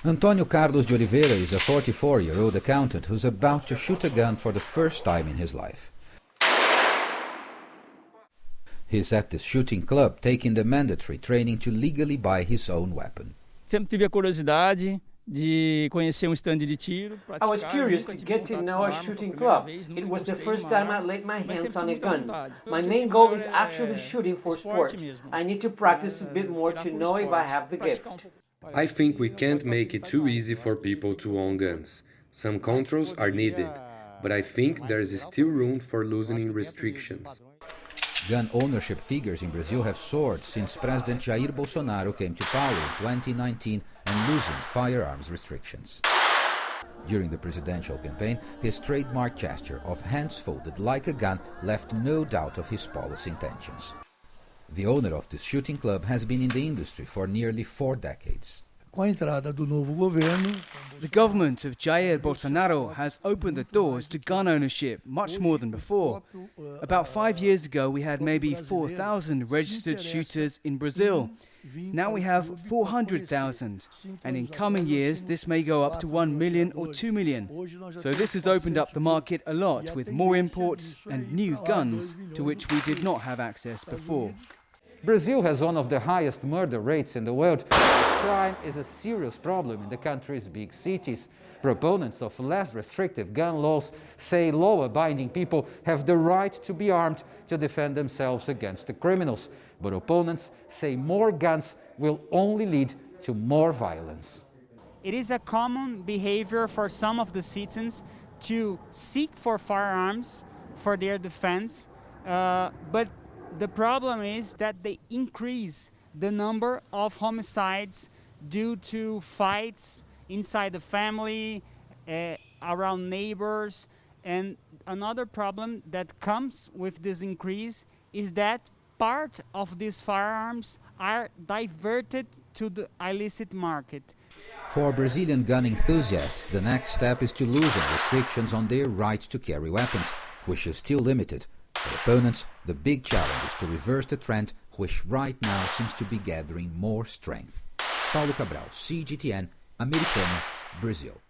Antônio Carlos de Oliveira is a 44-year-old accountant who's about to shoot a gun for the first time in his life. He's at this shooting club taking the mandatory training to legally buy his own weapon. Sempre tive a curiosidade de conhecer stand de tiro. I was curious to get to know a shooting club. It was the first time I laid my hands on a gun. My main goal is actually shooting for sport. I need to practice a bit more to know if I have the gift. I think we can't make it too easy for people to own guns. Some controls are needed, but I think there is still room for loosening restrictions. Gun ownership figures in Brazil have soared since President Jair Bolsonaro came to power in 2019 and loosened firearms restrictions. During the presidential campaign, his trademark gesture of hands folded like a gun left no doubt of his policy intentions. The owner of this shooting club has been in the industry for nearly 4 decades. The government of Jair Bolsonaro has opened the doors to gun ownership much more than before. About 5 years ago, we had maybe 4,000 registered shooters in Brazil. Now we have 400,000, and in coming years, this may go up to 1 million or 2 million. So this has opened up the market a lot with more imports and new guns to which we did not have access before. Brazil has one of the highest murder rates in the world. Crime is a serious problem in the country's big cities. Proponents of less restrictive gun laws say law-abiding people have the right to be armed to defend themselves against the criminals. But opponents say more guns will only lead to more violence. It is a common behavior for some of the citizens to seek for firearms for their defense, but the problem is that they increase the number of homicides due to fights inside the family, around neighbors. And another problem that comes with this increase is that part of these firearms are diverted to the illicit market. For Brazilian gun enthusiasts, the next step is to loosen restrictions on their right to carry weapons, which is still limited. For opponents, the big challenge is to reverse the trend, which right now seems to be gathering more strength. Paulo Cabral, CGTN, Americana, Brazil.